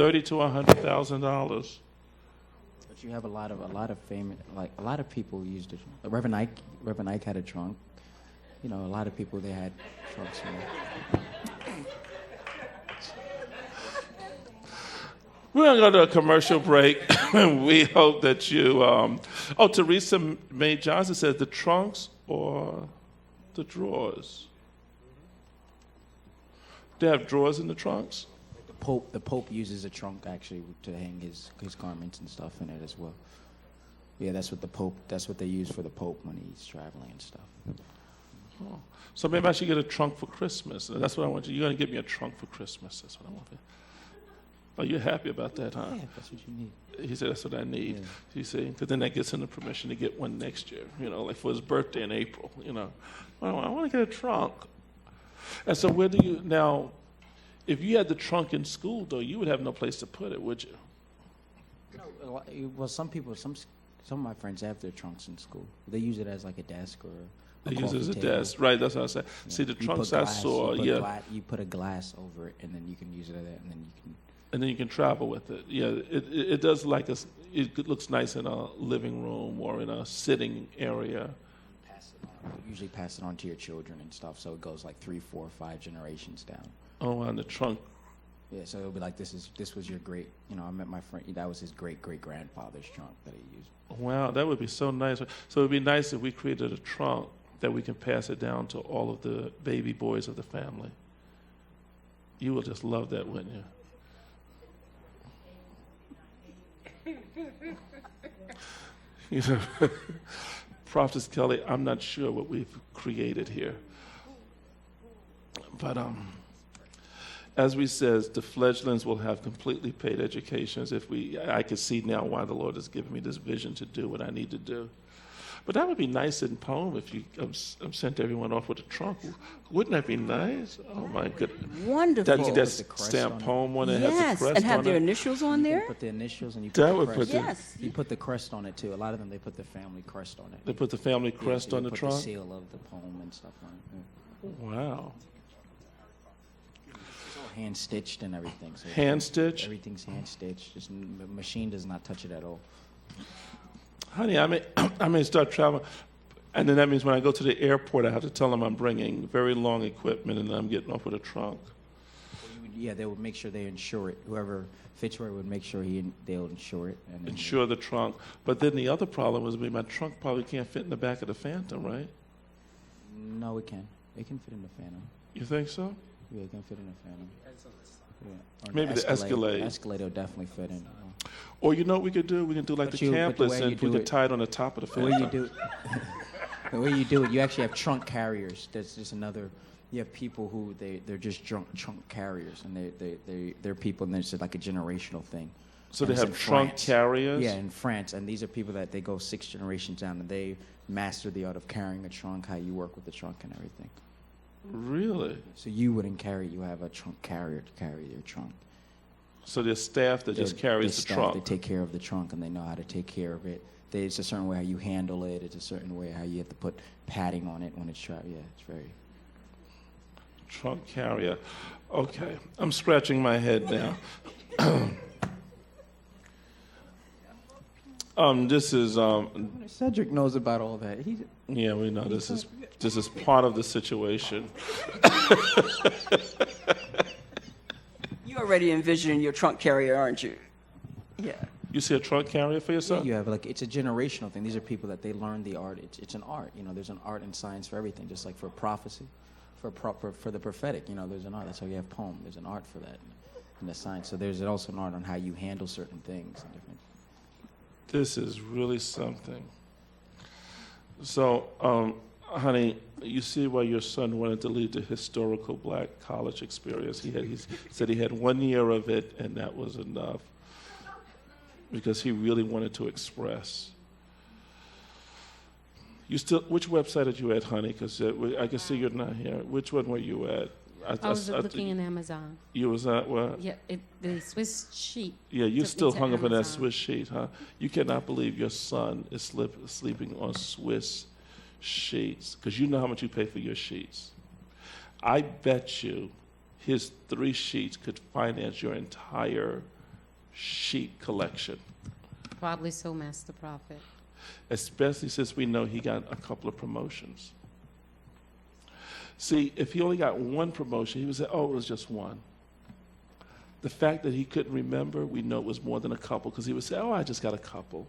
$30,000 to $100,000. But you have a lot of famous, like a lot of people used it. Reverend Ike had a trunk. You know, a lot of people, they had trunks. You know. We're going to go to a commercial break. We hope that you... Teresa Mae Johnson says the trunks or the drawers? They have drawers in the trunks? The Pope uses a trunk, actually, to hang his garments and stuff in it as well. Yeah, that's what they use for the Pope when he's traveling and stuff. Oh. So maybe I should get a trunk for Christmas. That's what I want you. You're going to give me a trunk for Christmas. That's what I want. Oh, you're happy about that, huh? Yeah, that's what you need. He said, that's what I need. Yeah. You see, because then that gets him the permission to get one next year, you know, like for his birthday in April, you know. Well, I want to get a trunk. And so where do you, now, if you had the trunk in school, though, you would have no place to put it, would you? No, well, some of my friends have their trunks in school. They use it as like a desk or They use it as a table. desk, right? That's what I said. Yeah. See, the You trunks put I glass, saw, you put a glass over it, and then you can use it as that, and then you can. And then you can travel with it. Yeah, it does like it looks nice in a living room or in a sitting area. Usually pass it on to your children and stuff, so it goes like 3, 4, 5 generations down. Oh, on the trunk. Yeah, so it'll be like this was your great. You know, I met my friend. That was his great grandfather's trunk that he used. Wow, that would be so nice. So it would be nice if we created a trunk that we can pass it down to all of the baby boys of the family. You will just love that, wouldn't you? You know, Prophetess Kelly, I'm not sure what we've created here. But as we said, the fledglings will have completely paid educations. I can see now why the Lord has given me this vision to do what I need to do. But that would be nice in poem if you sent everyone off with a trunk. Wouldn't that be nice? Oh my goodness! Wonderful. That's stamp poem on it. Yes, has the crest and have on their it. initials on there. You put the initials and you That put would the put crest. the- Yes. You put the crest on it too. A lot of them, they put the family crest on it. They put the family Yeah, crest so on you the put trunk. the seal of the poem and stuff on it. Yeah. Wow. It's all hand stitched and everything. So Hand stitched? Everything's hand stitched. The machine does not touch it at all. Honey, I may start traveling. And then that means when I go to the airport, I have to tell them I'm bringing very long equipment and I'm getting off with a trunk. Yeah, they would make sure they insure it. Whoever Fitzroy would make sure they'll insure it. And then Insure the trunk. But then the other problem is my trunk probably can't fit in the back of the Phantom, right? No, it can. It can fit in the Phantom. You think so? Yeah, it can fit in the Phantom. Yeah. Or Maybe the Escalade. The Escalade will definitely fit in. Or you know what we could do? We can do like But the but the campless way you and we do could it- tie it on the top of the The Phantom. way you do it, the way you do it, you actually have trunk carriers. There's just another. You have people who they're just trunk carriers, and they're people, and it's like a generational thing. So And they it's have in trunk France. carriers? Yeah, in France, and these are people that they go 6 generations down, and they master the art of carrying a trunk, how you work with the trunk and everything. Really? So you wouldn't carry. You have a trunk carrier to carry your trunk. So there's staff that just carries the staff, trunk. They take care of the trunk, and they know how to take care of it. It's a certain way how you handle it. It's a certain way how you have to put padding on it when it's trapped. Yeah, it's very. Trunk carrier. Okay. I'm scratching my head now. This is Cedric knows about all that. yeah, we know this is part of the situation. You're already envisioning your trunk carrier, aren't you? Yeah. You see a trunk carrier for yourself? You have it's a generational thing. These are people that they learn the art. It's an art. You know, there's an art and science for everything. Just like for prophecy, for the prophetic. You know, there's an art. That's why you have poem. There's an art for that, and the science. So there's also an art on how you handle certain things and different. This is really something. So, honey, you see why your son wanted to lead the historical black college experience. He said he had 1 year of it, and that was enough, because he really wanted to express. Which website are you at, honey? Because I can see you're not here. Which one were you at? I was looking in Amazon. You was at what? Yeah, the Swiss sheet. Yeah, you took me still to hung up in that Amazon. Swiss sheet, huh? You cannot believe your son is sleeping on Swiss sheets, because you know how much you pay for your sheets. I bet you his 3 sheets could finance your entire sheet collection, Probably so, Master Prophet. especially since we know he got a couple of promotions. See, if he only got one promotion, he would say, oh, it was just one. The fact that he couldn't remember, we know it was more than a couple, because he would say, oh, I just got a couple.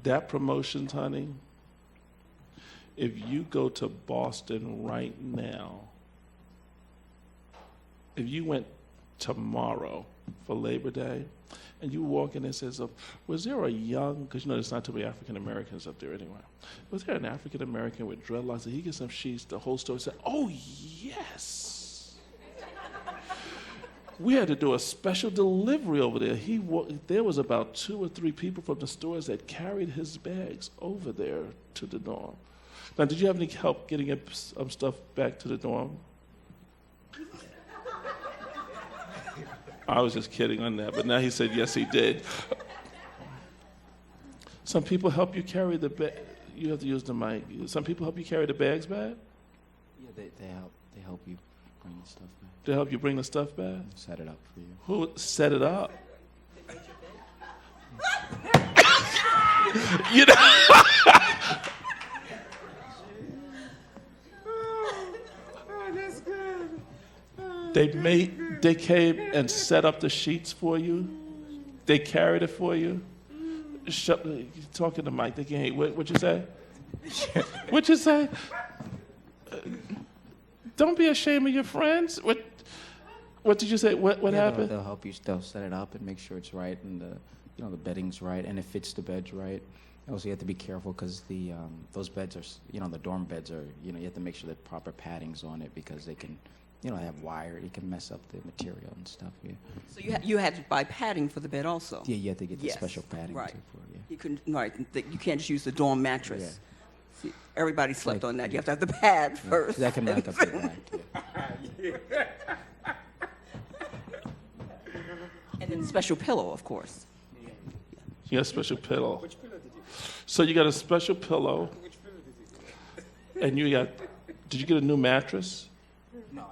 That promotion, honey, if you go to Boston right now, if you went tomorrow for Labor Day, and you walk in and says, was there a young, because you know there's not too many African Americans up there anyway, was there an African American with dreadlocks? And he gets some sheets, the whole store said, oh, yes. We had to do a special delivery over there. There was about 2 or 3 people from the stores that carried his bags over there to the dorm. Now, did you have any help getting stuff back to the dorm? I was just kidding on that, but now he said yes, he did. Some people help you carry the bag. You have to use the mic. Some people help you carry the bags back? Yeah, they help you bring the stuff back. They help you bring the stuff back? Set it up for you. Who set it up? You know? They came and set up the sheets for you. They carried it for you. You're talking to Mike. They can't. What'd you say? What'd you say? Don't be ashamed of your friends. What did you say? What happened? They'll help you. They'll set it up and make sure it's right, and the bedding's right, and it fits the beds right. Also, you have to be careful because those beds are, the dorm beds are, you have to make sure that proper padding's on it because they can, have wire. It can mess up the material and stuff. Yeah. So you had to buy padding for the bed also? Yeah, you have to get the Yes, special padding right. too for it. Yeah. You couldn't, right, you can't just use the dorm mattress. Yeah. See, everybody slept on that. You have to have the pad first. That can back up the back. Yeah. And then special pillow, of course. You got a special pillow. Which pillow did you get? So you got a special pillow. Which pillow did you get? And did you get a new mattress? No, I didn't.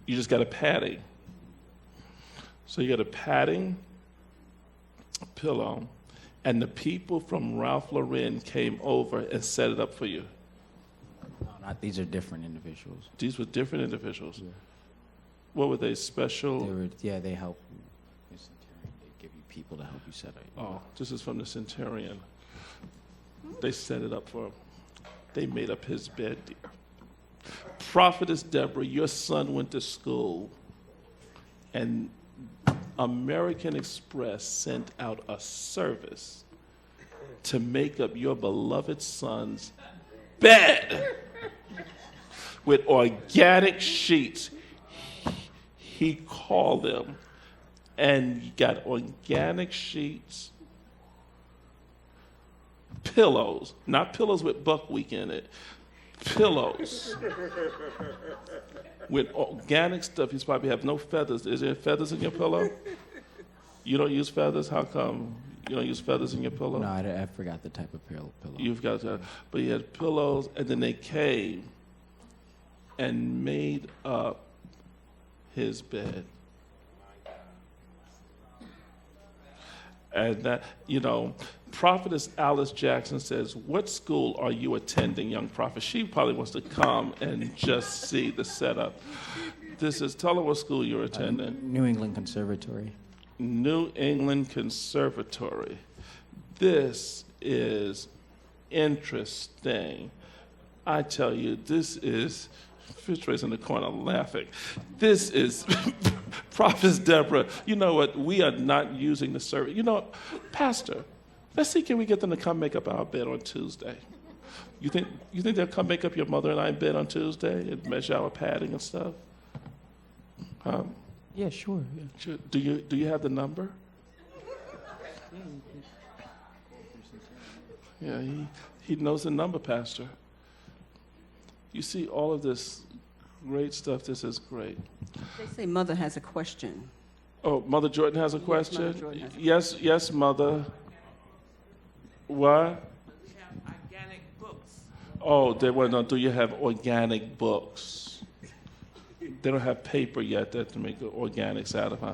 You just got a padding. So you got a padding, a pillow, and the people from Ralph Lauren came over and set it up for you. No, these are different individuals. These were different individuals. Yeah. What were they, special? They help. They give you people to help you set it. Oh, this is from the Centurion. They set it up for him. They made up his bed. Prophetess Deborah, your son went to school, and American Express sent out a service to make up your beloved son's bed with organic sheets. He called them, and you got organic sheets, pillows, not pillows with buckwheat in it, pillows with organic stuff. You probably have no feathers. Is there feathers in your pillow? You don't use feathers? How come you don't use feathers in your pillow? No, I forgot the type of pillow. You've got that. But you had pillows, and then they came and made up his bed. And that, Prophetess Alice Jackson says, what school are you attending, young prophet? She probably wants to come and just see the setup. Tell her what school you're attending. New England Conservatory. New England Conservatory. This is interesting. I tell you, this is, Fitzroy's in the corner laughing. This is Prophetess Deborah. You know what? We are not using the service. Pastor, let's see, can we get them to come make up our bed on Tuesday? You think they'll come make up your mother and I bed on Tuesday and measure our padding and stuff? Huh? Yeah, sure. Yeah. Sure. Do you have the number? Yeah, he knows the number, Pastor. You see all of this great stuff. This is great. They say Mother has a question. Oh, Mother Jordan has a Mother question? Jordan has a Yes, Mother. What? We have organic books. Oh, they want to know, do you have organic books? They don't have paper yet that to make the organics out of, huh?